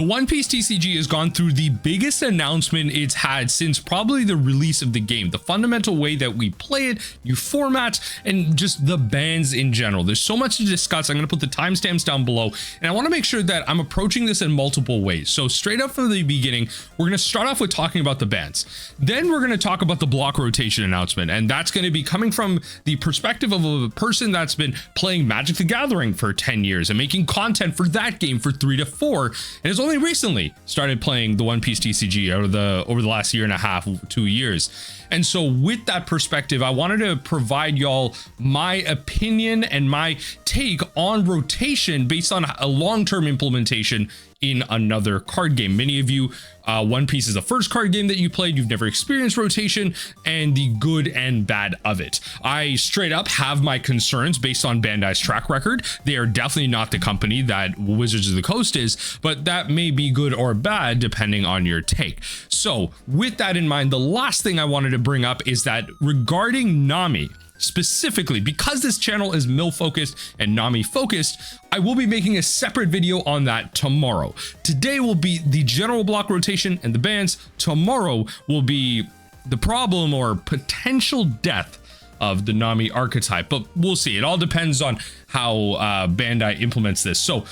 One Piece TCG has gone through the biggest announcement it's had since probably the release of the game. The fundamental way that we play it, new formats, and just the bans in general. There's so much to discuss. I'm going to put the timestamps down below, and I want to make sure that I'm approaching this in multiple ways. So straight up from the beginning, we're going to start off with talking about the bans. Then we're going to talk about the block rotation announcement, and that's going to be coming from the perspective of a person that's been playing Magic the Gathering for 10 years and making content for that game for 3 to 4, and has only recently started playing the One Piece TCG over the last year and a half, 2 years. And so with that perspective, I wanted to provide y'all my opinion and my take on rotation based on a long-term implementation in another card game. Many of you, One Piece is the first card game that you played. You've never experienced rotation and the good and bad of it. I straight up have my concerns based on Bandai's track record. They are definitely not the company that Wizards of the Coast is, but that may be good or bad depending on your take. So with that in mind, the last thing I wanted to bring up is that regarding Nami, specifically because this channel is MIL focused and Nami focused, I will be making a separate video on that tomorrow. Today will be the general block rotation and the bans. Tomorrow will be the problem or potential death of the Nami archetype, but we'll see. It all depends on how Bandai implements this. So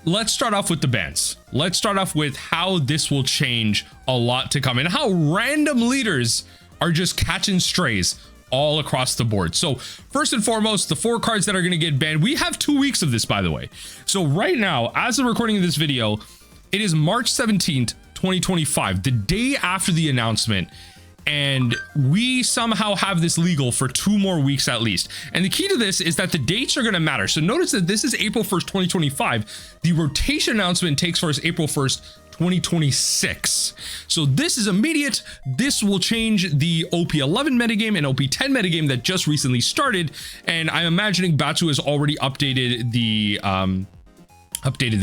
let's start off with the bans. Let's start off with how this will change a lot to come and how random leaders are just catching strays all across the board. So first and foremost, the 4 cards that are going to get banned, we have 2 weeks of this, by the way. So right now, as of recording of this video, it is March 17th, 2025, the day after the announcement. And we somehow have this legal for 2 more weeks at least. And the key to this is that the dates are going to matter. So notice that this is April 1st, 2025. The rotation announcement takes for us April 1st, 2026. So this is immediate. This will change the OP11 metagame and OP10 metagame that just recently started. And I'm imagining Batsu has already updated the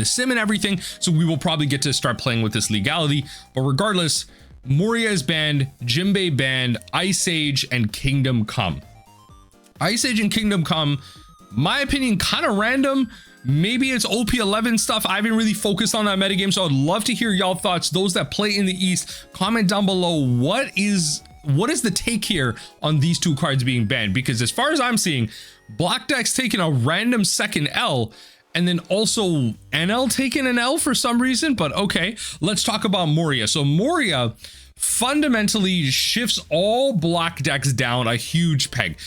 sim and everything. So we will probably get to start playing with this legality. But regardless, Moria is banned, Jinbe banned, Ice Age, and Kingdom Come. Ice Age and Kingdom Come, my opinion, kind of random. Maybe it's OP11 stuff. I haven't really focused on that metagame, so I'd love to hear y'all thoughts. Those that play in the East, comment down below what is the take here on these 2 cards being banned, because as far as I'm seeing, Black Deck's taking a random second L, and then also NL taking an L for some reason. But okay, let's talk about Moria. So Moria fundamentally shifts all Black decks down a huge peg.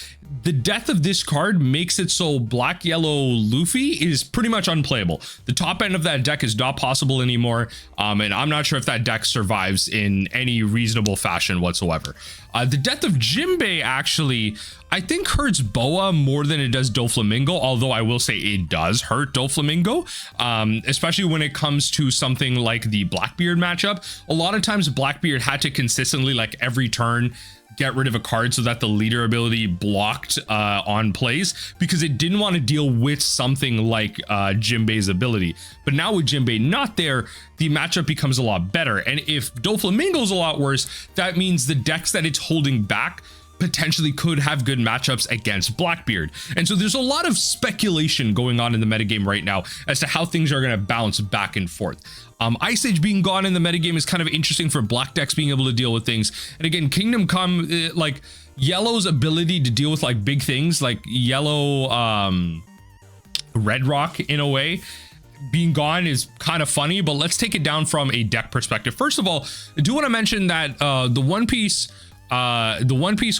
The death of this card makes it so black yellow Luffy is pretty much unplayable. The top end of that deck is not possible anymore, and I'm not sure if that deck survives in any reasonable fashion whatsoever. The death of Jinbe actually, I think, hurts Boa more than it does Doflamingo, although I will say it does hurt Doflamingo, especially when it comes to something like the Blackbeard matchup. A lot of times Blackbeard had to consistently, like every turn, get rid of a card so that the leader ability blocked on plays, because it didn't want to deal with something like Jinbe's ability. But now with Jinbe not there, the matchup becomes a lot better. And if Doflamingo's a lot worse, that means the decks that it's holding back potentially could have good matchups against Blackbeard. And so there's a lot of speculation going on in the metagame right now as to how things are going to bounce back and forth. Ice Age being gone in the metagame is kind of interesting for Black decks being able to deal with things. And again, Kingdom Come, like Yellow's ability to deal with like big things like Yellow, Red Rock in a way, being gone is kind of funny. But let's take it down from a deck perspective. First of all, I do want to mention that the One Piece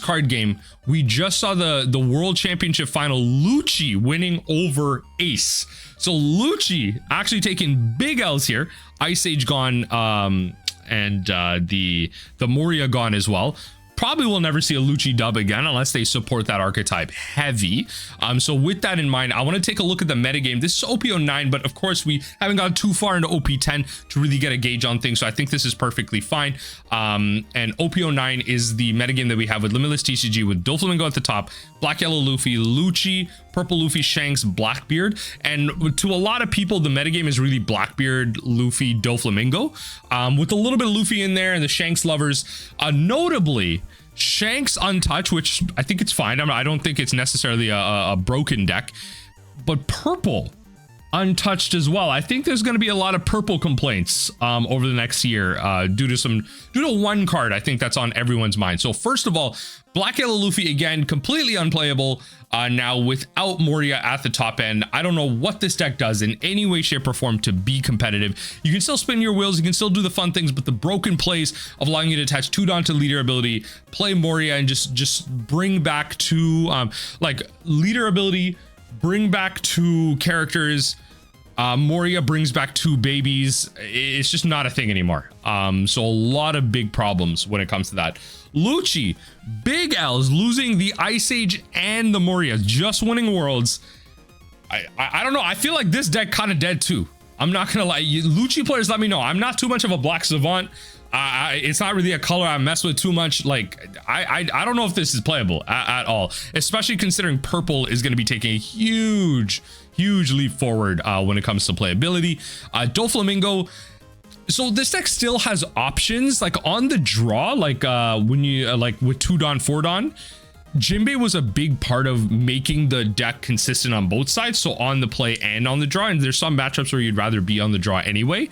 card game, we just saw the World Championship final, Lucci winning over Ace. So Lucci actually taking big L's here. Ice Age gone, and the Moria gone as well. Probably will never see a Lucci dub again unless they support that archetype heavy. So with that in mind, I want to take a look at the metagame. This is OP09, but of course we haven't gone too far into OP10 to really get a gauge on things. So I think this is perfectly fine. And OP09 is the metagame that we have with Limitless TCG with Doflamingo at the top, Black Yellow Luffy, Lucci, Purple Luffy, Shanks, Blackbeard. And to a lot of people, the metagame is really Blackbeard, Luffy, Doflamingo, with a little bit of Luffy in there and the Shanks lovers. Notably, Shanks untouched, which I think it's fine. I don't think it's necessarily a broken deck, but purple untouched as well. I think there's going to be a lot of purple complaints over the next year due to one card. I think that's on everyone's mind. So first of all, Black Yellow Luffy, again, completely unplayable now without Moria at the top end. I don't know what this deck does in any way, shape, or form to be competitive. You can still spin your wheels, you can still do the fun things, but the broken plays of allowing you to attach 2 Dawn to leader ability, play Moria, and just bring back to like leader ability, bring back 2 characters. Moria brings back 2 babies. It's just not a thing anymore. So a lot of big problems when it comes to that. Lucci, big L's, losing the Ice Age and the Moria, just winning worlds. I don't know. I feel like this deck kind of dead too. I'm not gonna lie. Lucci players, let me know. I'm not too much of a black savant. It's not really a color I mess with too much. Like I don't know if this is playable at all, especially considering purple is going to be taking a huge leap forward when it comes to playability. Doflamingo. So this deck still has options like on the draw, like when you like with 2 Dawn, 4 Dawn. Jinbe was a big part of making the deck consistent on both sides, so on the play and on the draw, and there's some matchups where you'd rather be on the draw anyway.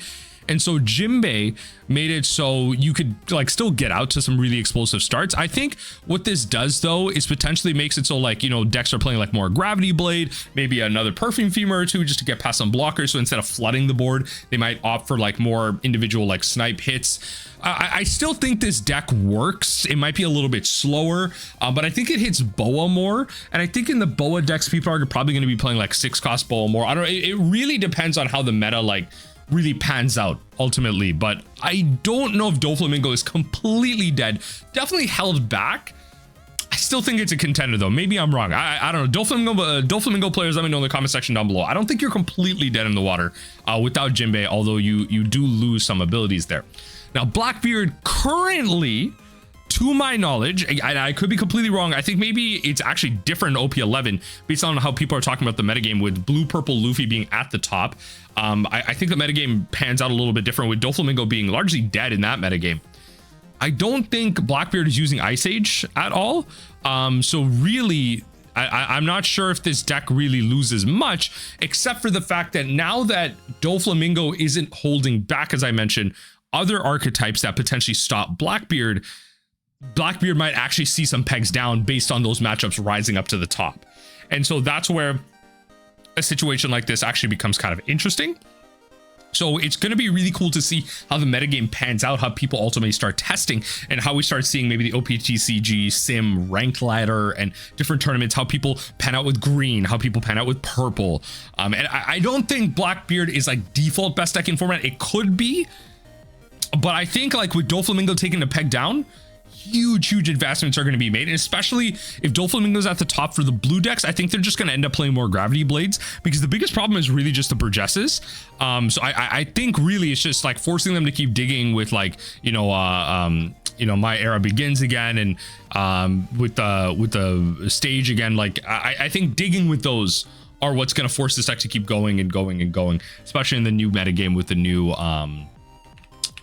And so Jinbe made it so you could like still get out to some really explosive starts. I think what this does though is potentially makes it so like, you know, decks are playing like more Gravity Blade, maybe another Perfume Femur or 2 just to get past some blockers. So instead of flooding the board, they might opt for like more individual like snipe hits. I still think this deck works. It might be a little bit slower, but I think it hits Boa more. And I think in the Boa decks, people are probably going to be playing like 6-cost Boa more. I don't know. It really depends on how the meta like really pans out ultimately, but I don't know if Doflamingo is completely dead. Definitely held back. I still think it's a contender though. Maybe I'm wrong. I don't know. Doflamingo players, let me know in the comment section down below. I don't think you're completely dead in the water without Jinbe, although you do lose some abilities there. Now Blackbeard currently, to my knowledge, and I could be completely wrong, I think maybe it's actually different in OP11 based on how people are talking about the metagame with blue purple Luffy being at the top. I think the metagame pans out a little bit different with Doflamingo being largely dead in that metagame. I don't think Blackbeard is using Ice Age at all. So really, I'm not sure if this deck really loses much, except for the fact that now that Doflamingo isn't holding back, as I mentioned, other archetypes that potentially stop Blackbeard might actually see some pegs down based on those matchups rising up to the top. And so that's where a situation like this actually becomes kind of interesting. So it's going to be really cool to see how the metagame pans out, how people ultimately start testing, and how we start seeing maybe the OPTCG, Sim, Ranked Ladder, and different tournaments, how people pan out with green, how people pan out with purple. And I don't think Blackbeard is like default best deck in format. It could be, but I think like with Doflamingo taking the peg down, huge advancements are going to be made, and especially if Doflamingo's at the top for the blue decks, I think they're just going to end up playing more Gravity Blades, because the biggest problem is really just the Burgesses. So I think really it's just like forcing them to keep digging with like, you know, My Era Begins again, and with the stage again. Like I think digging with those are what's going to force this deck to keep going and going and going, especially in the new metagame with the new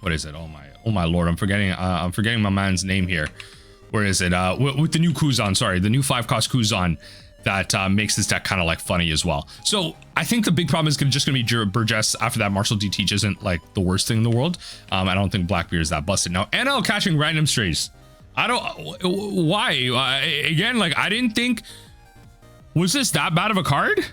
what is it? Oh my lord, I'm forgetting my man's name here. Where is it? With the new Kuzan, sorry, the new 5-cost Kuzan that makes this deck kind of like funny as well. So I think the big problem is just gonna be Burgess after that. Martial DT isn't like the worst thing in the world. I don't think Blackbeard is that busted. Now NL catching random strays. I don't, why? Again, like I didn't think, was this that bad of a card?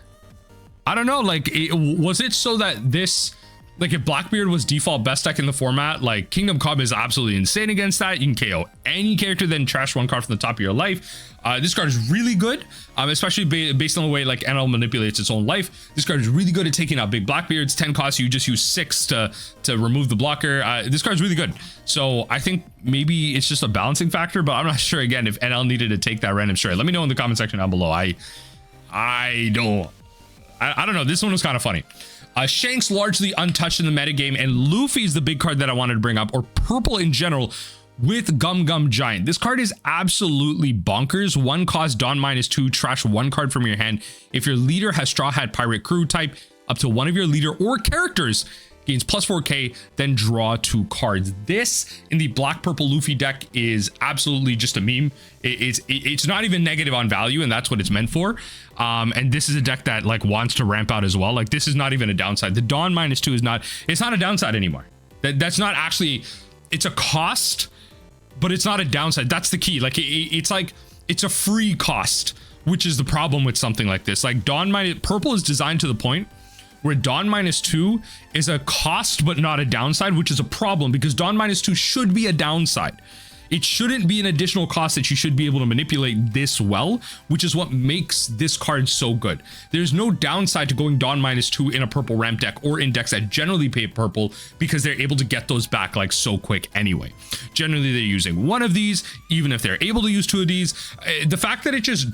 I don't know, like was it so that this, like if Blackbeard was default best deck in the format, like Kingdom Come is absolutely insane against that. You can KO any character, then trash one card from the top of your life. This card is really good, especially based on the way like NL manipulates its own life. This card is really good at taking out big Blackbeards. 10 costs, you just use 6 to remove the blocker. This card is really good. So I think maybe it's just a balancing factor, but I'm not sure again if NL needed to take that random stray. Let me know in the comment section down below. I don't know. This one was kind of funny. Shanks largely untouched in the metagame, and Luffy's the big card that I wanted to bring up, or purple in general, with Gum Gum Giant. This card is absolutely bonkers. 1 cost, Dawn -2, trash 1 card from your hand. If your leader has Straw Hat Pirate Crew type, up to one of your leader or characters gains plus 4k, then draw 2 cards. This in the black purple Luffy deck is absolutely just a meme. It's not even negative on value, and that's what it's meant for. And this is a deck that like wants to ramp out as well. Like this is not even a downside. The Dawn -2 is not, it's not a downside anymore. That's not actually, it's a cost, but it's not a downside. That's the key. Like it's like, it's a free cost, which is the problem with something like this. Like purple is designed to the point where Dawn -2 is a cost but not a downside, which is a problem because Dawn -2 should be a downside. It shouldn't be an additional cost that you should be able to manipulate this well, which is what makes this card so good. There's no downside to going Dawn -2 in a purple ramp deck or in decks that generally pay purple because they're able to get those back like so quick anyway. Generally, they're using one of these, even if they're able to use 2 of these. The fact that it just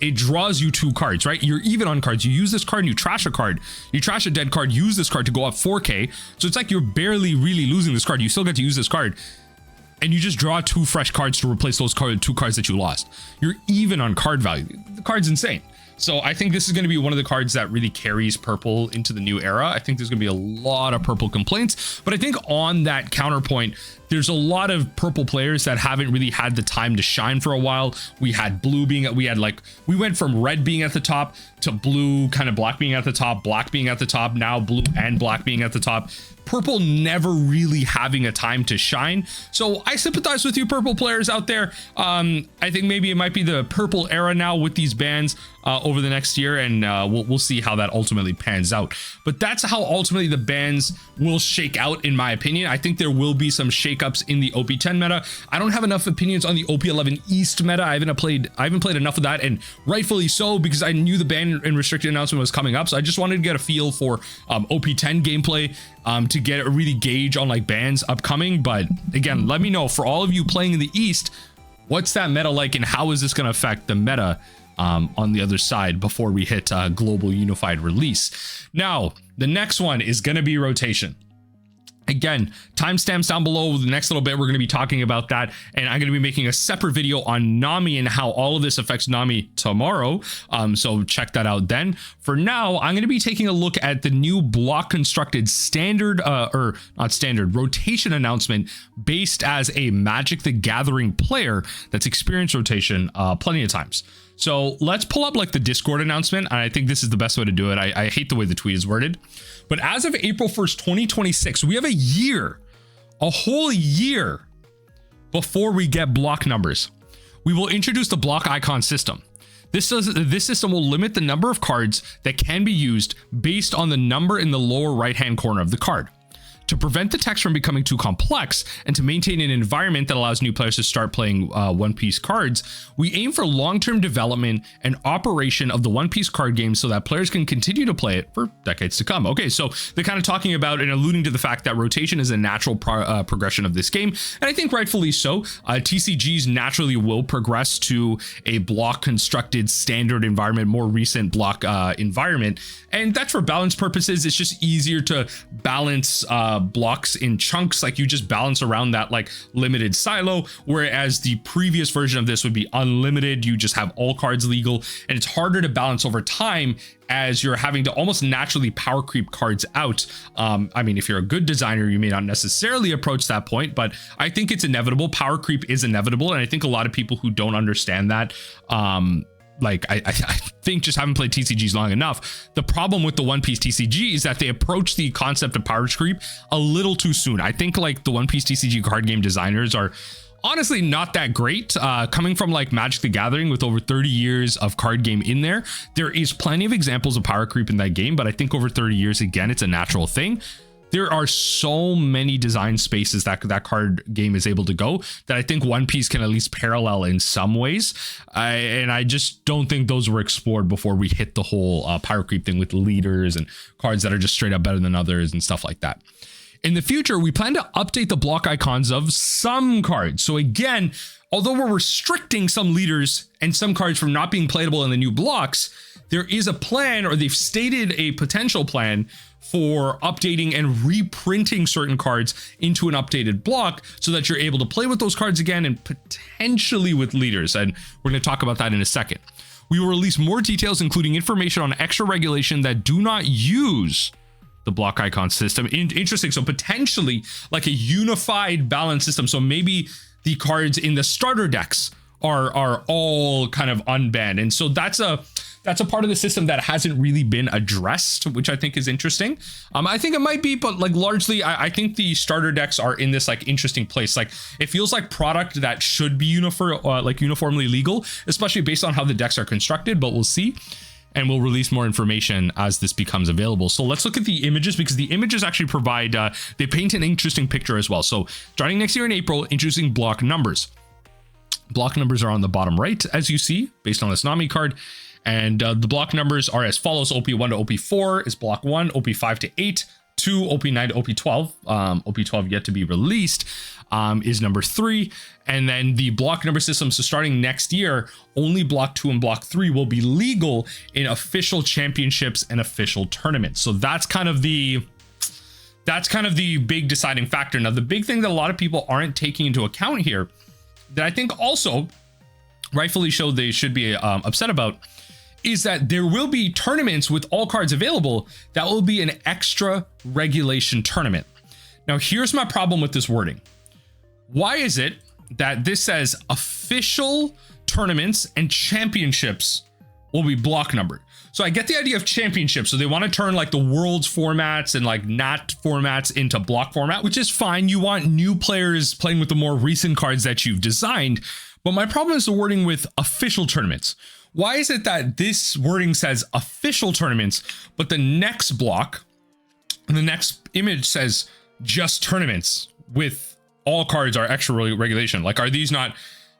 it draws you 2 cards, right? You're even on cards. You use this card and you trash a card. You trash a dead card, use this card to go up 4k. So it's like you're barely really losing this card. You still get to use this card. And you just draw 2 fresh cards to replace those 2 cards that you lost. You're even on card value. The card's insane. So I think this is going to be one of the cards that really carries purple into the new era. I think there's going to be a lot of purple complaints, but I think on that counterpoint, there's a lot of purple players that haven't really had the time to shine for a while. We had blue being, we went from red being at the top to blue, kind of black being at the top, black being at the top, now blue and black being at the top. Purple never really having a time to shine. So I sympathize with you purple players out there. I think maybe it might be the purple era now with these bans over the next year, and we'll see how that ultimately pans out. But that's how ultimately the bans will shake out, in my opinion. I think there will be some shakeups in the OP10 meta. I don't have enough opinions on the OP11 East meta. I haven't played enough of that, and rightfully so, because I knew the ban and restricted announcement was coming up. So I just wanted to get a feel for OP10 gameplay to get a really gauge on like bans upcoming. But again, let me know, for all of you playing in the East, what's that meta like, and how is this going to affect the meta on the other side before we hit global unified release. Now, the next one is going to be rotation. Again, timestamps down below. The next little bit, we're going to be talking about that, and I'm going to be making a separate video on Nami and how all of this affects Nami tomorrow. So check that out then. For now, I'm going to be taking a look at the new block constructed standard, or not standard, rotation announcement based as a Magic the Gathering player that's experienced rotation plenty of times. So let's pull up like the Discord announcement, and I think this is the best way to do it. I hate the way the tweet is worded, but as of April 1st, 2026, we have a year, a whole year before we get block numbers. We will introduce the block icon system. This system will limit the number of cards that can be used based on the number in the lower right-hand corner of the card. To prevent the text from becoming too complex and to maintain an environment that allows new players to start playing One Piece cards, we aim for long-term development and operation of the One Piece card game so that players can continue to play it for decades to come. Okay, so they're kind of talking about and alluding to the fact that rotation is a natural progression of this game, and I think rightfully so. TCGs naturally will progress to a block constructed standard environment, more recent block environment, and that's for balance purposes. It's just easier to balance blocks in chunks, like you just balance around that like limited silo, whereas the previous version of this would be unlimited. You just have all cards legal, and it's harder to balance over time as you're having to almost naturally power creep cards out. I mean, if you're a good designer, you may not necessarily approach that point, but I think it's inevitable. Power creep is inevitable, and I think a lot of people who don't understand that, like I think just haven't played TCGs long enough. The problem with the One Piece TCG is that they approach the concept of power creep a little too soon. I think like the One Piece TCG card game designers are honestly not that great. Coming from like Magic the Gathering with over 30 years of card game in there is plenty of examples of power creep in that game, but I think over 30 years, again, it's a natural thing. There are so many design spaces that card game is able to go that I think One Piece can at least parallel in some ways. And I just don't think those were explored before we hit the whole power creep thing with leaders and cards that are just straight up better than others and stuff like that. In the future, we plan to update the block icons of some cards. So again, although we're restricting some leaders and some cards from not being playable in the new blocks, there is a plan, or they've stated a potential plan for updating and reprinting certain cards into an updated block so that you're able to play with those cards again and potentially with leaders. And we're going to talk about that in a second. We will release more details, including information on extra regulation that do not use the block icon system. Interesting. So potentially like a unified balance system. So maybe the cards in the starter decks are all kind of unbanned. And so that's a part of the system that hasn't really been addressed, which I think is interesting. I think it might be, but like largely, I think the starter decks are in this like interesting place. Like it feels like product that should be uniformly legal, especially based on how the decks are constructed, but we'll see. And we'll release more information as this becomes available. So let's look at the images, because the images actually provide, they paint an interesting picture as well. So starting next year in April, introducing block numbers. Block numbers are on the bottom right, as you see, based on this Nami card. And the block numbers are as follows. OP1 to OP4 is block 1, OP5 to 8, 2, OP9 to OP12. OP12 yet to be released is number 3. And then the block number system, so starting next year, only block 2 and block 3 will be legal in official championships and official tournaments. So that's kind of the big deciding factor. Now, the big thing that a lot of people aren't taking into account here, that I think also rightfully so they should be upset about, is that there will be tournaments with all cards available that will be an extra regulation tournament. Now, here's my problem with this wording. Why is it that this says official tournaments and championships will be block numbered? So I get the idea of championships. So they want to turn like the world's formats and like NAT formats into block format, which is fine. You want new players playing with the more recent cards that you've designed. But my problem is the wording with official tournaments. Why is it that this wording says official tournaments, but the next block, the next image says just tournaments with all cards are extra regulation? Like, are these not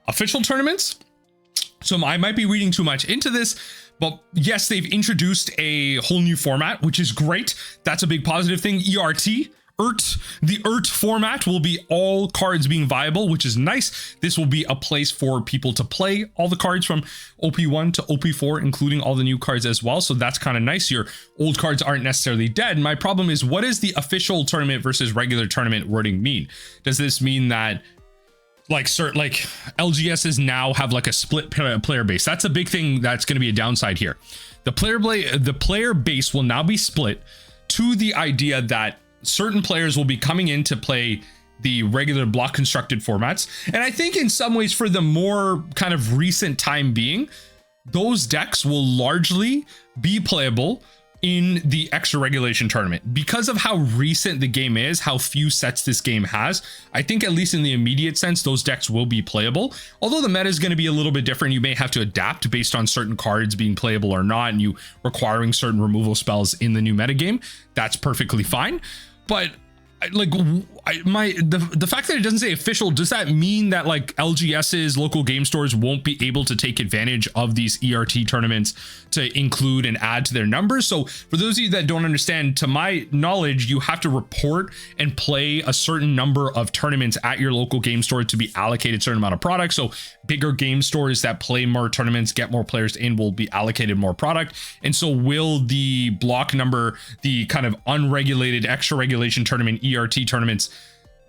official tournaments? So I might be reading too much into this, but yes, they've introduced a whole new format, which is great. That's a big positive thing. The ERT format will be all cards being viable, which is nice. This will be a place for people to play all the cards from OP1 to OP4, including all the new cards as well. So that's kind of nice. Your old cards aren't necessarily dead. My problem is, what does the official tournament versus regular tournament wording mean? Does this mean that like LGSs now have like a split player base? That's a big thing that's going to be a downside here. The player base will now be split to the idea that certain players will be coming in to play the regular block constructed formats. And I think in some ways, for the more kind of recent time being, those decks will largely be playable in the extra regulation tournament because of how recent the game is, how few sets this game has. I think at least in the immediate sense, those decks will be playable. Although the meta is going to be a little bit different. You may have to adapt based on certain cards being playable or not, and you requiring certain removal spells in the new meta game. That's perfectly fine. But like the fact that it doesn't say official, does that mean that like LGS's local game stores won't be able to take advantage of these ERT tournaments to include and add to their numbers? So for those of you that don't understand, to my knowledge, you have to report and play a certain number of tournaments at your local game store to be allocated a certain amount of product. So bigger game stores that play more tournaments, get more players in, will be allocated more product. And so will the block number, the kind of unregulated extra regulation tournament ERT tournaments,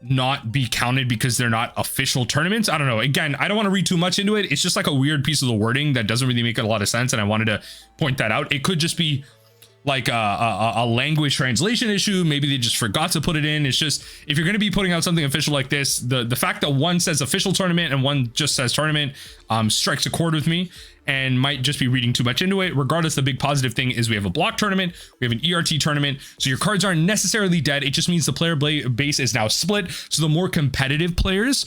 not be counted because they're not official tournaments? I don't know. Again, I don't want to read too much into it. It's just like a weird piece of the wording that doesn't really make a lot of sense, and I wanted to point that out. It could just be like a language translation issue. Maybe they just forgot to put it in. It's just, if you're going to be putting out something official like this, the fact that one says official tournament and one just says tournament strikes a chord with me, and might just be reading too much into it. Regardless, the big positive thing is we have a block tournament, we have an ERT tournament, so your cards aren't necessarily dead. It just means the player base is now split. So the more competitive players,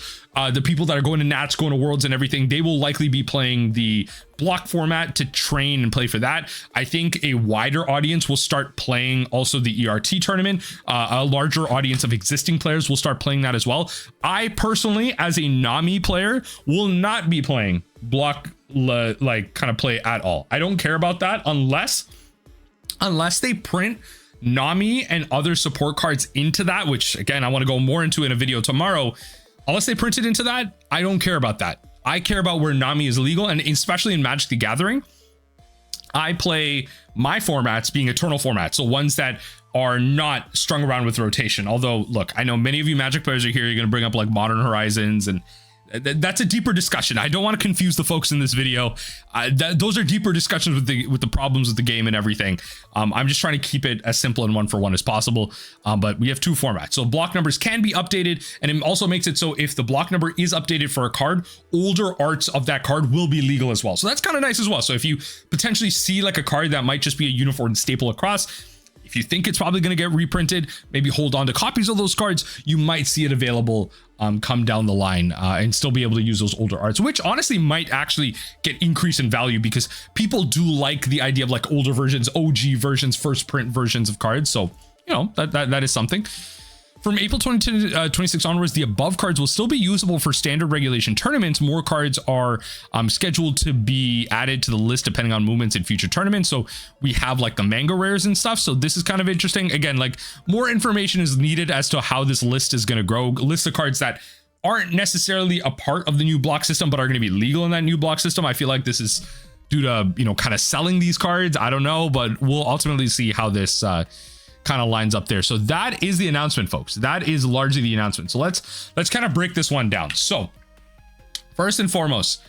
the people that are going to Nats, going to Worlds and everything, they will likely be playing the block format to train and play for that. I think a wider audience will start playing also the ERT tournament. A larger audience of existing players will start playing that as well. I personally, as a Nami player, will not be playing block like kind of play at all. I don't care about that unless they print Nami and other support cards into that, which again, I want to go more into in a video tomorrow. Unless they print it into that, I don't care about that. I care about where Nami is legal, and especially in Magic the Gathering, I play my formats being eternal formats, so ones that are not strung around with rotation. Although, look, I know many of you Magic players are here, you're going to bring up like Modern Horizons and That's a deeper discussion. I don't want to confuse the folks in this video. Those are deeper discussions with the problems with the game and everything. I'm just trying to keep it as simple and one for one as possible. But we have two formats. So block numbers can be updated, and it also makes it so if the block number is updated for a card, older arts of that card will be legal as well. So that's kind of nice as well. So if you potentially see like a card that might just be a uniform staple across, if you think it's probably going to get reprinted, maybe hold on to copies of those cards. You might see it available come down the line and still be able to use those older arts, which honestly might actually get increase in value because people do like the idea of like older versions, OG versions, first print versions of cards. So, you know, that is something. From April 2026 onwards, the above cards will still be usable for standard regulation tournaments. More cards are scheduled to be added to the list depending on movements in future tournaments. So we have like the manga rares and stuff. So this is kind of interesting. Again, like more information is needed as to how this list is going to grow. List of cards that aren't necessarily a part of the new block system, but are going to be legal in that new block system. I feel like this is due to, you know, kind of selling these cards. I don't know, but we'll ultimately see how this kind of lines up there. So that is the announcement, folks. That is largely the announcement. So let's kind of break this one down. So first and foremost,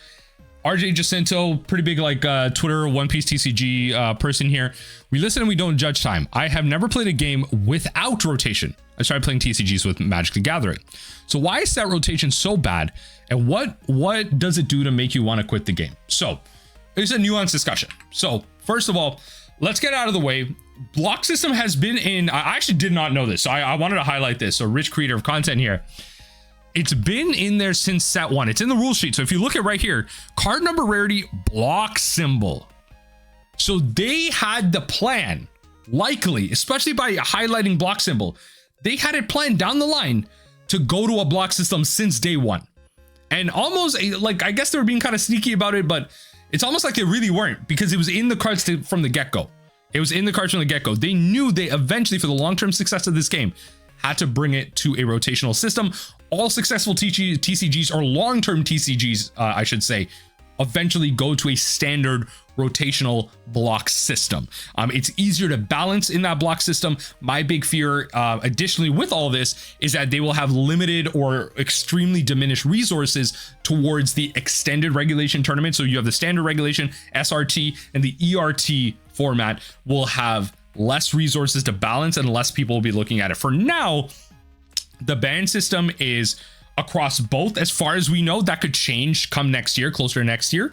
RJ Jacinto, pretty big like Twitter One Piece TCG person here. We listen and we don't judge time. I have never played a game without rotation. I started playing TCGs with Magic the Gathering. So why is that rotation so bad? And what does it do to make you want to quit the game? So it's a nuanced discussion. So first of all, let's get out of the way. Block system has been in, I actually did not know this, so I wanted to highlight this. So rich creator of content here. It's been in there since set one. It's in the rule sheet. So if you look at right here, card number rarity, block symbol. So they had the plan, likely, especially by highlighting block symbol, they had it planned down the line to go to a block system since day one. And almost like, I guess they were being kind of sneaky about it, but it's almost like they really weren't because it was in the cards from the get-go. It was in the cards from the get-go. They knew they eventually, for the long-term success of this game, had to bring it to a rotational system. All successful TCGs or long-term TCGs, I should say, eventually go to a standard rotational block system. It's easier to balance in that block system. My big fear, additionally with all this, is that they will have limited or extremely diminished resources towards the extended regulation tournament. So you have the standard regulation, SRT, and the ERT format will have less resources to balance and less people will be looking at it. For now, the ban system is across both. As far as we know, that could change come next year, closer to next year.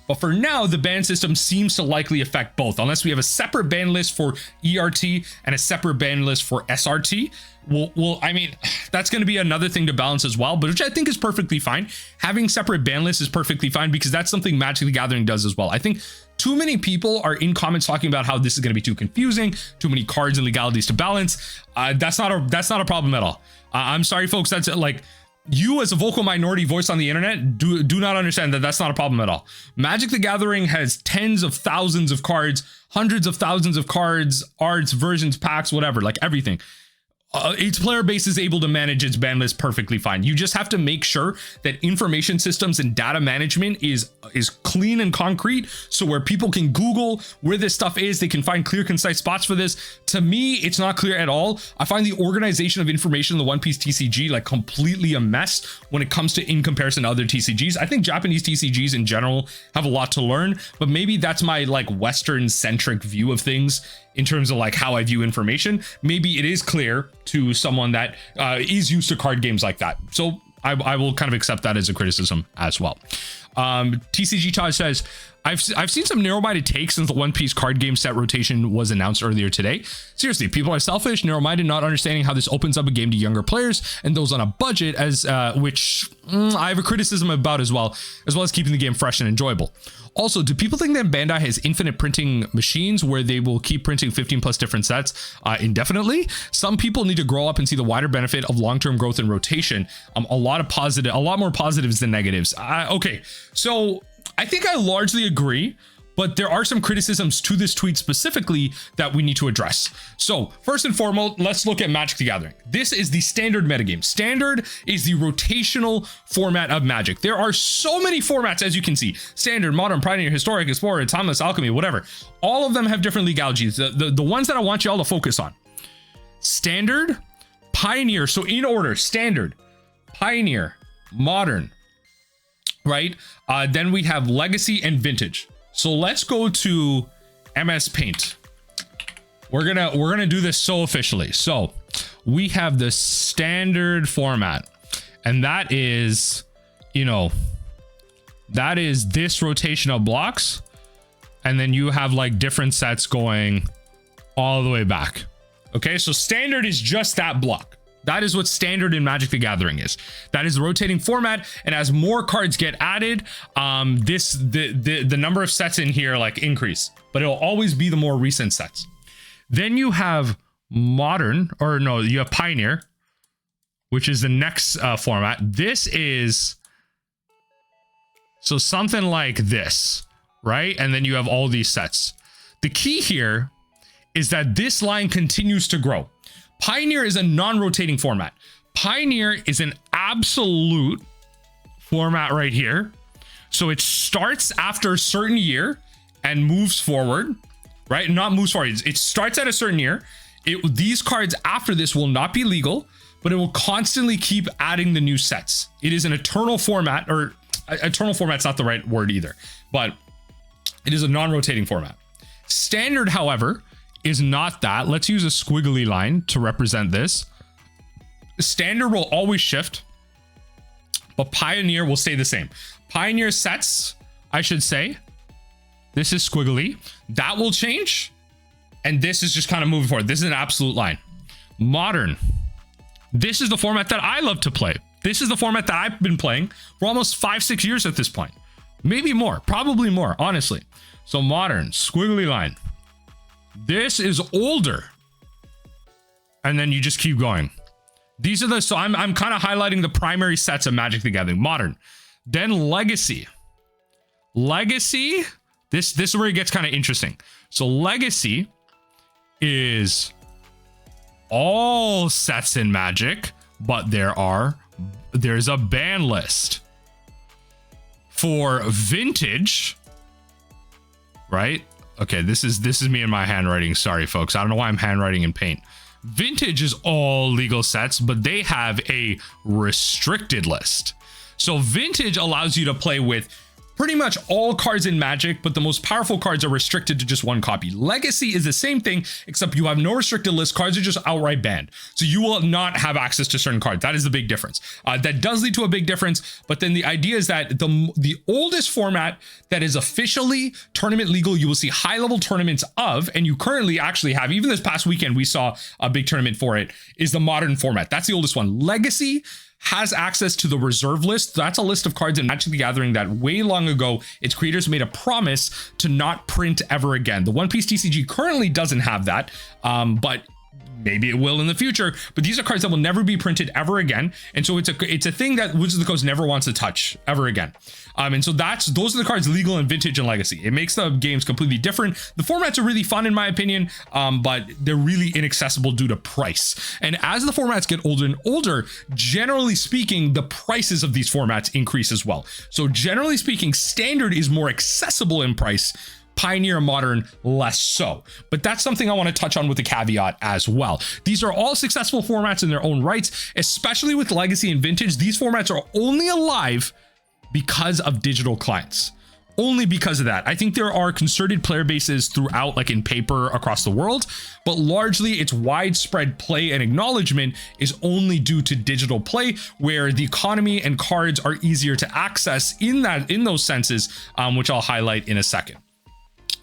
But for now, the ban system seems to likely affect both, unless we have a separate ban list for ERT and a separate ban list for SRT. Well, I mean, that's going to be another thing to balance as well, but which I think is perfectly fine. Having separate ban lists is perfectly fine because that's something Magic the Gathering does as well. I think too many people are in comments talking about how this is going to be too confusing, too many cards and legalities to balance. That's not a problem at all. I'm sorry, folks. That's like, you as a vocal minority voice on the internet do not understand that that's not a problem at all. Magic the Gathering has tens of thousands of cards, hundreds of thousands of cards, arts, versions, packs, whatever, like everything. Its player base is able to manage its ban list perfectly fine. You just have to make sure that information systems and data management is clean and concrete. So where people can Google where this stuff is, they can find clear, concise spots for this. To me, it's not clear at all. I find the organization of information in the One Piece TCG like completely a mess when it comes to in comparison to other TCGs. I think Japanese TCGs in general have a lot to learn, but maybe that's my like Western centric view of things. In terms of like how I view information, maybe it is clear to someone that is used to card games like that. So I will kind of accept that as a criticism as well. TCG Todd says, I've seen some narrow-minded takes since the One Piece card game set rotation was announced earlier today. Seriously, people are selfish, narrow-minded, not understanding how this opens up a game to younger players and those on a budget, as which I have a criticism about as well as keeping the game fresh and enjoyable. Also, do people think that Bandai has infinite printing machines where they will keep printing 15 plus different sets indefinitely? Some people need to grow up and see the wider benefit of long-term growth and rotation. A lot more positives than negatives. Okay, so I think I largely agree, but there are some criticisms to this tweet specifically that we need to address. So first and foremost, let's look at Magic the Gathering. This is the standard metagame. Standard is the rotational format of Magic. There are so many formats, as you can see: standard, modern, pioneer, historic, explorer, timeless, alchemy, whatever. All of them have different legalities. The ones that I want you all to focus on: standard, pioneer. So in order: standard, pioneer, modern, right? Then we have legacy and vintage. So let's go to MS Paint. We're gonna do this so officially. So we have the standard format, and that is, you know, that is this rotation of blocks, and then you have like different sets going all the way back. Okay, so standard is just that block. That is what standard in Magic the Gathering is. That is the rotating format, and as more cards get added, the number of sets in here like increase, but it'll always be the more recent sets. Then you have modern, or no, you have Pioneer, which is the next format. This is so something like this, right? And then you have all these sets. The key here is that this line continues to grow. Pioneer is a non-rotating format. Pioneer is an absolute format right here. So it starts after a certain year and moves forward, right? Not moves forward. It starts at a certain year. These cards after this will not be legal, but it will constantly keep adding the new sets. It is an eternal format, or eternal format's not the right word either, but it is a non-rotating format. Standard, however, is not that. Let's use a squiggly line to represent this. Standard will always shift, but Pioneer will stay the same. Pioneer sets, I should say, this is squiggly. That will change, and this is just kind of moving forward. This is an absolute line. Modern, this is the format that I love to play. This is the format that I've been playing for almost 5-6 years at this point. Maybe more, probably more, honestly. So modern, squiggly line. This is older, and then you just keep going. These are the, so I'm kind of highlighting the primary sets of Magic the Gathering. Modern, then legacy. Legacy, this is where it gets kind of interesting. So legacy is all sets in Magic, but there's a ban list. For vintage, right? Okay, this is me and my handwriting. Sorry, folks. I don't know why I'm handwriting in paint. Vintage is all legal sets, but they have a restricted list. So vintage allows you to play with pretty much all cards in Magic, but the most powerful cards are restricted to just one copy. Legacy is the same thing, except you have no restricted list. Cards are just outright banned. So you will not have access to certain cards. That is the big difference. That does lead to a big difference, but then the idea is that the oldest format that is officially tournament legal, you will see high level tournaments of, and you currently actually have, even this past weekend, we saw a big tournament for it, is the modern format. That's the oldest one. Legacy has access to the reserve list. That's a list of cards in Magic the Gathering that way long ago its creators made a promise to not print ever again. The One Piece TCG currently doesn't have that, but maybe it will in the future. But these are cards that will never be printed ever again, and so it's a thing that Wizards of the Coast never wants to touch ever again. And so those are the cards legal in vintage and legacy. It makes the games completely different. The formats are really fun in my opinion, but they're really inaccessible due to price. And as the formats get older and older, generally speaking, the prices of these formats increase as well. So generally speaking, standard is more accessible in price. Pioneer, modern, less so. But that's something I want to touch on with a caveat as well. These are all successful formats in their own rights, especially with legacy and vintage. These formats are only alive because of digital clients. Only because of that. I think there are concerted player bases throughout, like in paper across the world, but largely its widespread play and acknowledgement is only due to digital play, where the economy and cards are easier to access in those senses, which I'll highlight in a second.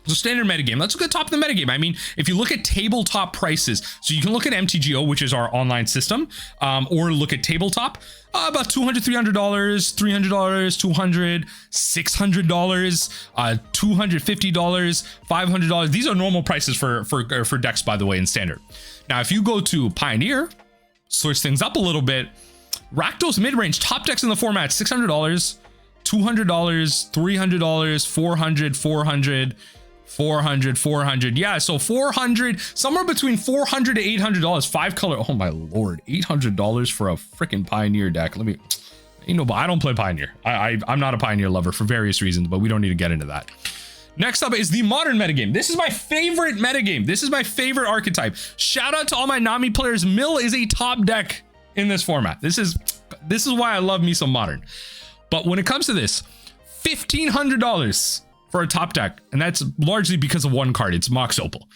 So standard metagame, let's look at the top of the metagame. I mean, if you look at tabletop prices, so you can look at MTGO, which is our online system, or look at tabletop, about $200, $300, $300, $200, $600, $250, $500. These are normal prices for decks, by the way, in standard. Now, if you go to Pioneer, switch things up a little bit, Rakdos mid-range, top decks in the format, $600, $200, $300, $400, $400, $400, $400. Yeah, so $400, somewhere between $400 to $800. 5 color. Oh my lord, $800 for a freaking Pioneer deck. Let me, but I don't play Pioneer. I'm not a Pioneer lover for various reasons, but we don't need to get into that. Next up is the modern metagame. This is my favorite metagame. This is my favorite archetype. Shout out to all my Nami players. Mill is a top deck in this format. This is why I love me some modern. But when it comes to this, $1,500 for a top deck, and that's largely because of one card. It's Mox Opal.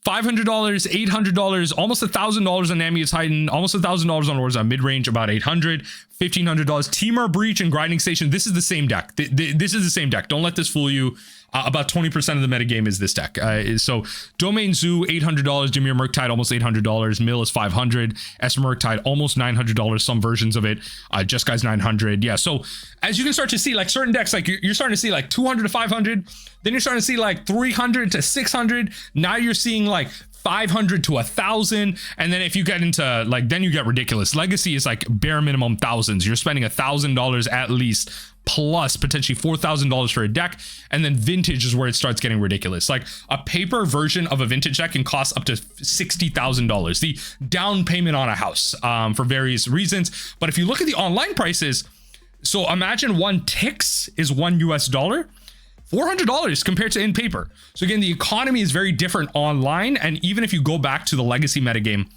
$500, $800, almost $1,000 on Nami Titan, almost $1,000 on Orza mid-range, about $800, $1,500. Timur Breach and Grinding Station. This is the same deck. This is the same deck. Don't let this fool you. About 20% of the metagame is this deck. So Domain Zoo, $800, Dimir Murktide, almost $800, Mill is $500, Esper Murktide, almost $900, some versions of it, Just Guys $900. Yeah, so as you can start to see, like certain decks, like you're starting to see like 200 to 500, then you're starting to see like 300 to 600. Now you're seeing like 500 to 1,000, and then if you get into like, then you get ridiculous. Legacy is like bare minimum thousands. You're spending $1,000 at least, plus potentially $4,000 for a deck, and then vintage is where it starts getting ridiculous. Like a paper version of a vintage deck can cost up to $60,000, the down payment on a house, for various reasons. But if you look at the online prices, so imagine one ticks is $1 $400 compared to in paper. So again, the economy is very different online, and even if you go back to the legacy metagame,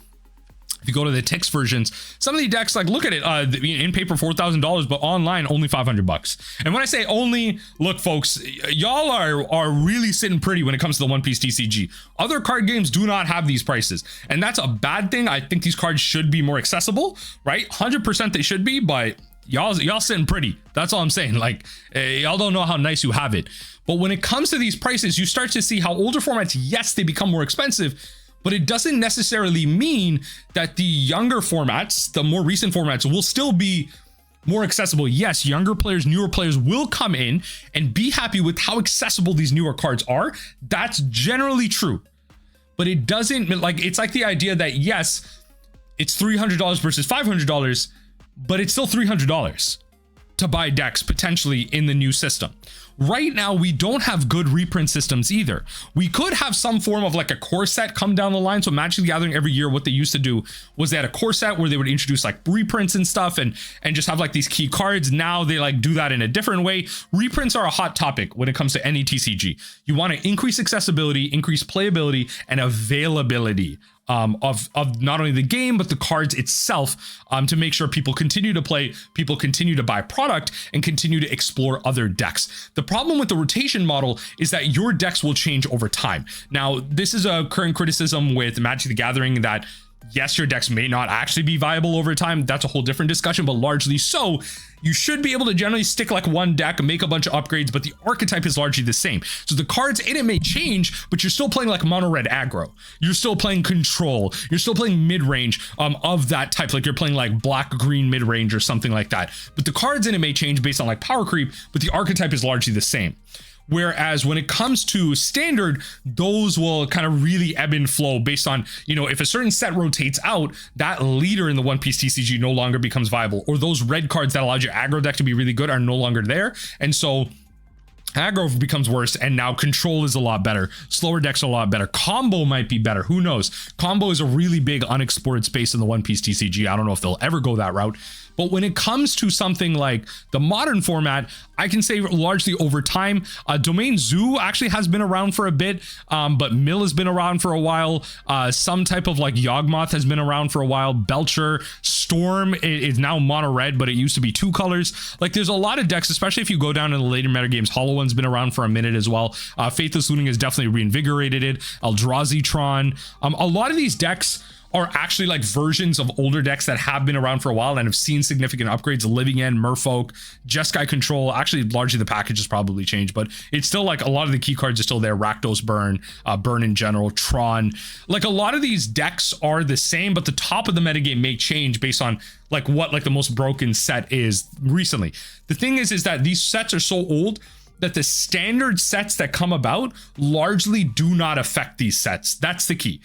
if you go to the Tix versions, some of the decks, like look at it, in paper $4,000, but online only $500. And when I say only, look folks, y'all are really sitting pretty when it comes to the One Piece TCG. Other card games do not have these prices, and that's a bad thing. I think these cards should be more accessible, right? 100% they should be, but y'all sitting pretty. That's all I'm saying. Like, y'all don't know how nice you have it. But when it comes to these prices, you start to see how older formats, yes, they become more expensive, but it doesn't necessarily mean that the younger formats, the more recent formats, will still be more accessible. Yes, younger players, newer players will come in and be happy with how accessible these newer cards are. That's generally true. But it doesn't, like, it's like the idea that yes, it's $300 versus $500, but it's still $300 to buy decks potentially in the new system. Right now, we don't have good reprint systems either. We could have some form of like a core set come down the line. So Magic the Gathering every year, what they used to do was they had a core set where they would introduce like reprints and stuff and just have like these key cards. Now they like do that in a different way. Reprints are a hot topic when it comes to any TCG. You want to increase accessibility, increase playability, and availability of not only the game, but the cards itself, to make sure people continue to play, people continue to buy product, and continue to explore other decks. The problem with the rotation model is that your decks will change over time. Now, this is a current criticism with Magic the Gathering that yes, your decks may not actually be viable over time. That's a whole different discussion, but largely so. You should be able to generally stick like one deck, make a bunch of upgrades, but the archetype is largely the same. So the cards in it may change, but you're still playing like mono red aggro. You're still playing control. You're still playing mid-range of that type. Like you're playing like black green mid-range or something like that. But the cards in it may change based on like power creep, but the archetype is largely the same. Whereas when it comes to standard, those will kind of really ebb and flow based on, you know, if a certain set rotates out, that leader in the One Piece TCG no longer becomes viable, or those red cards that allowed your aggro deck to be really good are no longer there. And so aggro becomes worse, and now control is a lot better. Slower decks are a lot better. Combo might be better. Who knows? Combo is a really big unexplored space in the One Piece TCG. I don't know if they'll ever go that route. But when it comes to something like the modern format, I can say largely over time, Domain Zoo actually has been around for a bit, but Mill has been around for a while. Some type of like Yawgmoth has been around for a while. Belcher, Storm is now mono red, but it used to be two colors. Like there's a lot of decks, especially if you go down in the later metagames. Hollow One's been around for a minute as well. Faithless Looting has definitely reinvigorated it. Eldrazi-tron. A lot of these decks are actually like versions of older decks that have been around for a while and have seen significant upgrades. Living End, Merfolk, Jeskai Control. Actually, largely the package has probably changed, but it's still like a lot of the key cards are still there. Rakdos Burn, Burn in general, Tron. Like a lot of these decks are the same, but the top of the metagame may change based on like what like the most broken set is recently. The thing is that these sets are so old that the standard sets that come about largely do not affect these sets. That's the key.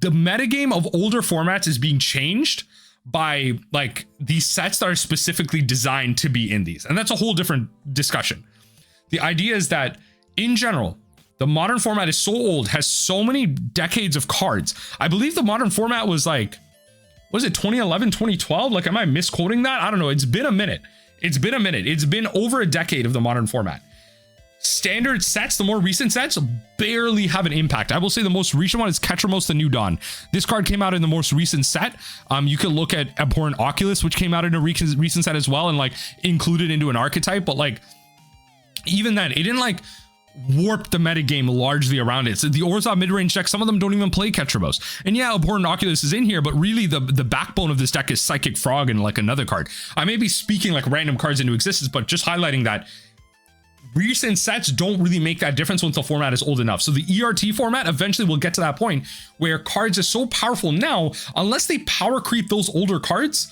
The metagame of older formats is being changed by like these sets that are specifically designed to be in these. And that's a whole different discussion. The idea is that in general, the modern format is so old, has so many decades of cards. I believe the modern format was like, was it 2011, 2012? Like, am I misquoting that? I don't know. It's been a minute. It's been over a decade of the modern format. Standard sets, the more recent sets, barely have an impact. I will say the most recent one is Ketramos the New Dawn. This card came out in the most recent set. You can look at Abhorrent Oculus, which came out in a recent set as well, and like included into an archetype, but like even then, it didn't like warp the metagame largely around it. So the Orzhov mid-range deck, some of them don't even play Ketramos. And yeah, Abhorrent Oculus is in here, but really the backbone of this deck is Psychic Frog and like another card. I may be speaking like random cards into existence, but just highlighting that recent sets don't really make that difference once the format is old enough. So the ERT format eventually will get to that point where cards are so powerful now, unless they power creep those older cards,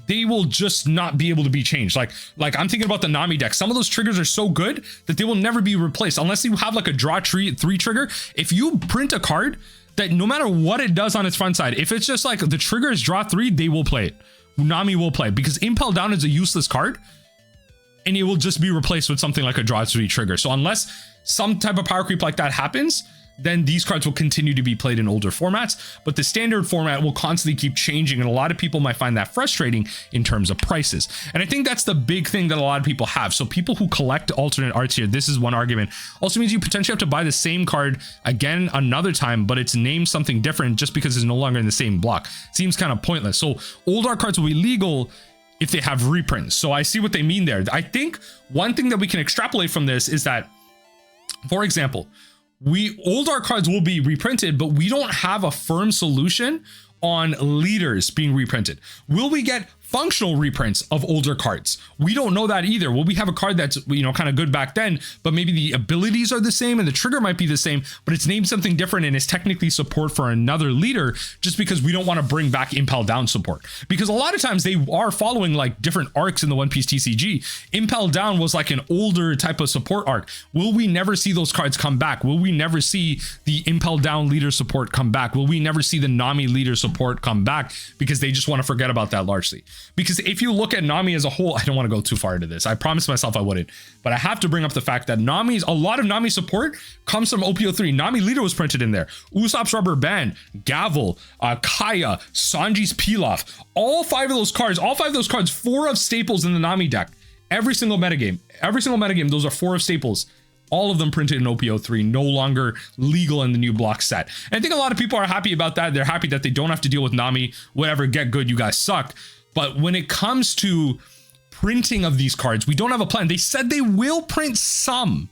they will just not be able to be changed. Like I'm thinking about the Nami deck. Some of those triggers are so good that they will never be replaced unless you have like a draw 3 trigger. If you print a card that no matter what it does on its front side, if it's just like the trigger is draw 3, they will play it. Nami will play, because Impel Down is a useless card and it will just be replaced with something like a draw 3 trigger. So unless some type of power creep like that happens, then these cards will continue to be played in older formats, but the standard format will constantly keep changing, and a lot of people might find that frustrating in terms of prices. And I think that's the big thing that a lot of people have. So people who collect alternate arts here, this is one argument. Also means you potentially have to buy the same card again another time, but it's named something different just because it's no longer in the same block. Seems kind of pointless. So old art cards will be legal if they have reprints. So I see what they mean there. I think one thing that we can extrapolate from this is that, for example, old art cards will be reprinted, but we don't have a firm solution on leaders being reprinted. Will we get functional reprints of older cards? We don't know that either. Will we have a card that's, you know, kind of good back then, but maybe the abilities are the same and the trigger might be the same, but it's named something different and is technically support for another leader, just because we don't want to bring back Impel Down support? Because a lot of times they are following like different arcs in the One Piece TCG. Impel Down was like an older type of support arc. Will we never see those cards come back? Will we never see the Impel Down leader support come back? Will we never see the Nami leader support come back because they just want to forget about that largely? Because if you look at Nami as a whole, I don't want to go too far into this. I promised myself I wouldn't, but I have to bring up the fact that a lot of Nami support comes from OP03. Nami leader was printed in there. Usopp's Rubber Band, Gavel, Kaya, Sanji's Pilaf. All five of those cards, 4 of staples in the Nami deck. Every single metagame, those are 4 of staples. All of them printed in OP03, no longer legal in the new block set. And I think a lot of people are happy about that. They're happy that they don't have to deal with Nami. Whatever, get good, you guys suck. But when it comes to printing of these cards, we don't have a plan. They said they will print some,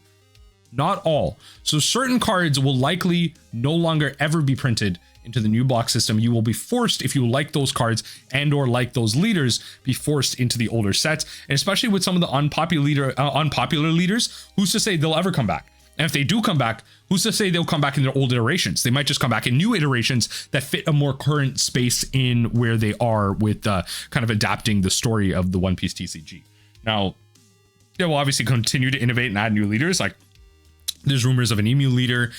not all. So certain cards will likely no longer ever be printed into the new block system. You will be forced, if you like those cards and or like those leaders, be forced into the older sets. And especially with some of the unpopular leaders, who's to say they'll ever come back? And if they do come back, who's to say they'll come back in their old iterations? They might just come back in new iterations that fit a more current space in where they are with kind of adapting the story of the One Piece TCG. Now, they will obviously continue to innovate and add new leaders. Like, there's rumors of an Emu leader.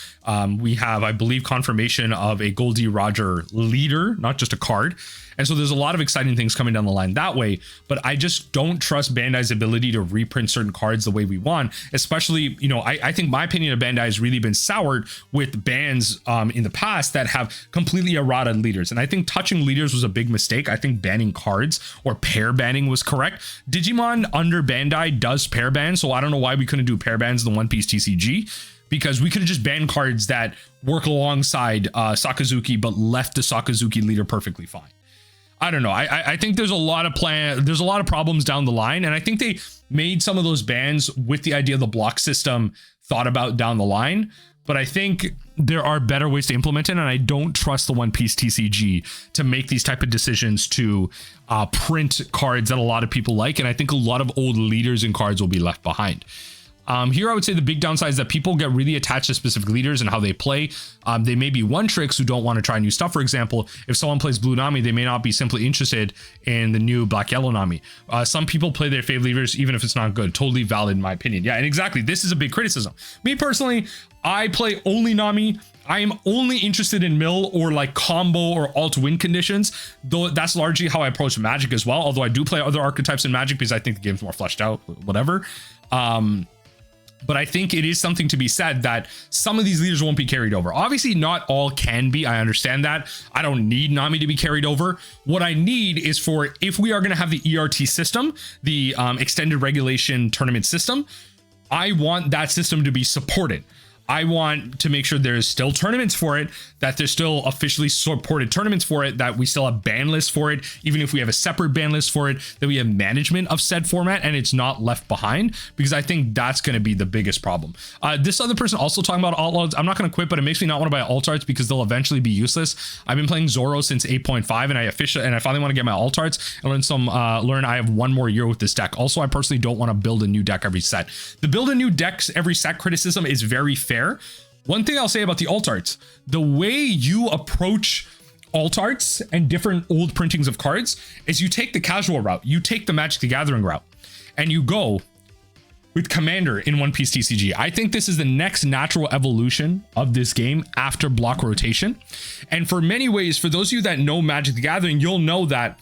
We have, I believe, confirmation of a Goldie Roger leader, not just a card. And so there's a lot of exciting things coming down the line that way, but I just don't trust Bandai's ability to reprint certain cards the way we want, especially, you know, I think my opinion of Bandai has really been soured with bans in the past that have completely errated leaders. And I think touching leaders was a big mistake. I think banning cards or pair banning was correct. Digimon under Bandai does pair ban, so I don't know why we couldn't do pair bans in the One Piece TCG, because we could have just banned cards that work alongside Sakazuki but left the Sakazuki leader perfectly fine. I don't know. I think there's a lot of problems down the line, and I think they made some of those bans with the idea of the block system thought about down the line, but I think there are better ways to implement it, and I don't trust the One Piece TCG to make these type of decisions to print cards that a lot of people like, and I think a lot of old leaders and cards will be left behind. Here, I would say the big downside is that people get really attached to specific leaders and how they play. They may be one tricks who don't want to try new stuff. For example, if someone plays Blue Nami, they may not be simply interested in the new Black Yellow Nami. Some people play their favorite leaders even if it's not good. Totally valid in my opinion. Yeah, and exactly, this is a big criticism. Me personally, I play only Nami. I am only interested in mill or like combo or alt win conditions, though that's largely how I approach Magic as well. Although I do play other archetypes in Magic because I think the game's more fleshed out, whatever. But I think it is something to be said that some of these leaders won't be carried over. Obviously, not all can be. I understand that. I don't need Nami to be carried over. What I need is for, if we are going to have the ERT system, the extended regulation tournament system, I want that system to be supported. I want to make sure there's still tournaments for it, that there's still officially supported tournaments for it, that we still have ban lists for it, even if we have a separate ban list for it, that we have management of said format and it's not left behind, because I think that's going to be the biggest problem. This other person also talking about alt arts. I'm not going to quit, but it makes me not want to buy alt arts because they'll eventually be useless. I've been playing Zoro since 8.5 and I finally want to get my alt arts and learn I have one more year with this deck. Also, I personally don't want to build a new deck every set. The build a new decks every set criticism is very fair. One thing I'll say about the alt arts, the way you approach alt arts and different old printings of cards is you take the casual route, you take the Magic the Gathering route, and you go with Commander in One Piece TCG. I think this is the next natural evolution of this game after block rotation. And for many ways, for those of you that know Magic the Gathering, you'll know that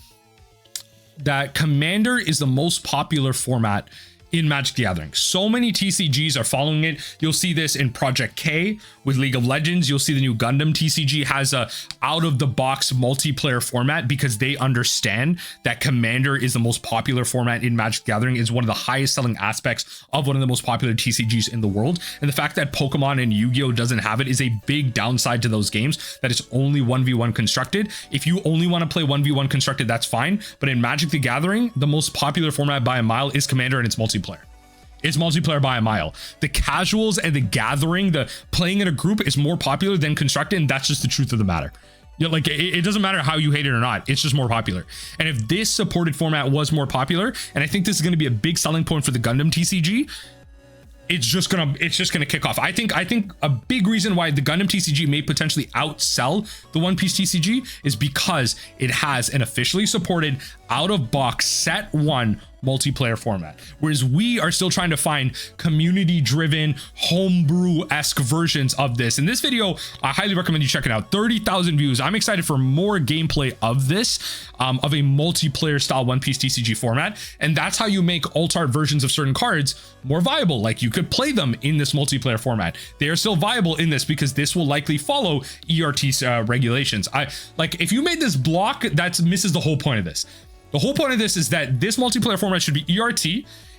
Commander is the most popular format in Magic the Gathering. So many TCGs are following it. You'll see this in Project K with League of Legends. You'll see the new Gundam TCG has a out of the box multiplayer format because they understand that Commander is the most popular format in Magic the Gathering, is one of the highest selling aspects of one of the most popular TCGs in the world. And the fact that Pokemon and Yu-Gi-Oh doesn't have it is a big downside to those games, that it's only 1v1 constructed. If you only want to play 1v1 constructed, that's fine. But in Magic the Gathering, the most popular format by a mile is Commander, and it's multiplayer. It's multiplayer by a mile. The casuals and the gathering, the playing in a group is more popular than constructed, and that's just the truth of the matter. You know, like it doesn't matter how you hate it or not, it's just more popular. And if this supported format was more popular, and I think this is going to be a big selling point for the Gundam TCG, it's just gonna kick off. I think a big reason why the Gundam TCG may potentially outsell the One Piece TCG is because it has an officially supported out of box set one multiplayer format, whereas we are still trying to find community driven homebrew-esque versions of this. In this video, I highly recommend you check it out. 30,000 views. I'm excited for more gameplay of this, of a multiplayer style One Piece TCG format, and that's how you make alt art versions of certain cards more viable. Like, you could play them in this multiplayer format. They are still viable in this because this will likely follow ERT regulations. If you made this block, that misses the whole point of this. The whole point of this is that this multiplayer format should be ERT,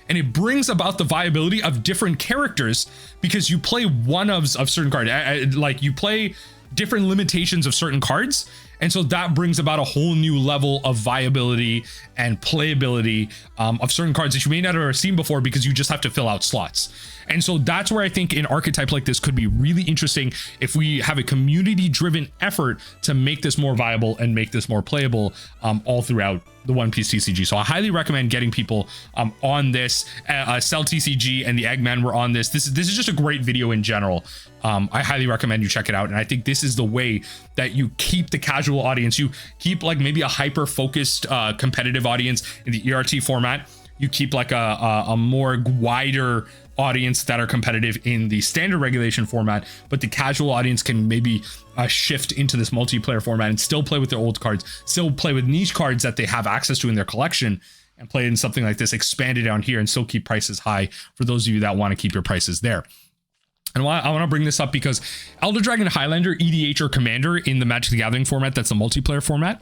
and it brings about the viability of different characters because you play one-ofs of certain cards. Like, you play different limitations of certain cards, and so that brings about a whole new level of viability and playability of certain cards that you may not have ever seen before because you just have to fill out slots. And so that's where I think an archetype like this could be really interesting if we have a community-driven effort to make this more viable and make this more playable all throughout the One Piece TCG. So I highly recommend getting people on this. Cell TCG and the Eggman were on this. This is just a great video in general. I highly recommend you check it out. And I think this is the way that you keep the casual audience. You keep like maybe a hyper-focused competitive audience in the ERT format. You keep like a more wider audience that are competitive in the standard regulation format, but the casual audience can maybe shift into this multiplayer format and still play with their old cards, still play with niche cards that they have access to in their collection, and play in something like this, expand it down here, and still keep prices high for those of you that want to keep your prices there. And I want to bring this up because Elder Dragon Highlander, EDH, or Commander in the Magic the Gathering format, that's a multiplayer format.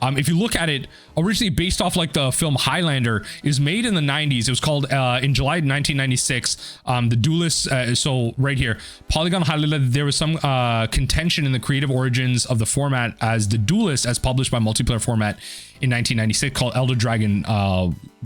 If you look at it, originally based off like the film Highlander, is made in the 90s. It was called in July 1996, The Duelist. So right here, Polygon highlighted there was some contention in the creative origins of the format as The Duelist, as published by multiplayer format in 1996, called Elder Dragon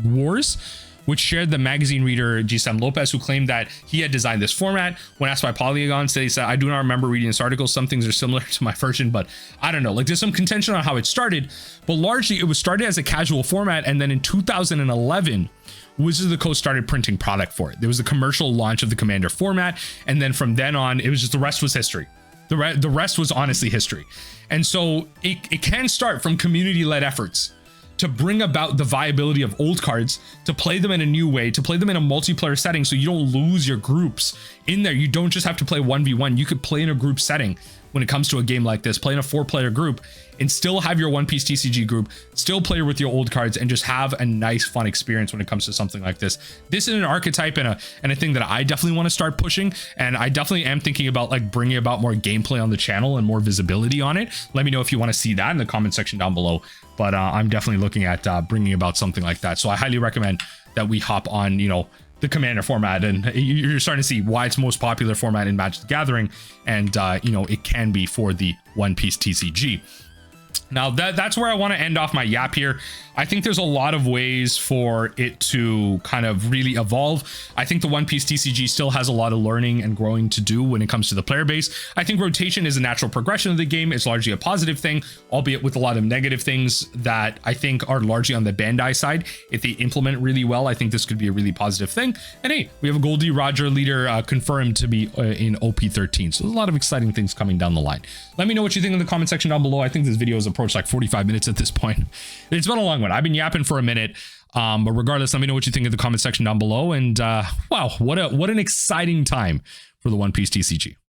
Wars, which shared the magazine reader Gisem Lopez, who claimed that he had designed this format. When asked by Polygon, he said, I do not remember reading this article. Some things are similar to my version, but I don't know. Like, there's some contention on how it started, but largely it was started as a casual format. And then in 2011, Wizards of the Coast started printing product for it. There was a commercial launch of the Commander format. And then from then on, it was just the rest was history. The rest was honestly history. And so it can start from community-led efforts to bring about the viability of old cards, to play them in a new way, to play them in a multiplayer setting so you don't lose your groups in there. You don't just have to play 1v1. You could play in a group setting when it comes to a game like this, play in a 4-player group and still have your One Piece TCG group, still play with your old cards, and just have a nice, fun experience when it comes to something like this. This is an archetype and a thing that I definitely want to start pushing, and I definitely am thinking about like bringing about more gameplay on the channel and more visibility on it. Let me know if you want to see that in the comment section down below. But I'm definitely looking at bringing about something like that. So I highly recommend that we hop on, the Commander format, and you're starting to see why it's most popular format in Magic the Gathering, and you know, it can be for the One Piece TCG. Now that's where I want to end off my yap here. I think there's a lot of ways for it to kind of really evolve. I think the One Piece TCG still has a lot of learning and growing to do when it comes to the player base. I think rotation is a natural progression of the game. It's largely a positive thing, albeit with a lot of negative things that I think are largely on the Bandai side. If they implement really well, I think this could be a really positive thing. And hey, we have a Goldie Roger leader confirmed to be in OP13. So there's a lot of exciting things coming down the line. Let me know what you think in the comment section down below. I think this video has approached like 45 minutes at this point. It's been a long one. I've been yapping for a minute, but regardless, let me know what you think in the comment section down below. And wow, what an exciting time for the One Piece TCG.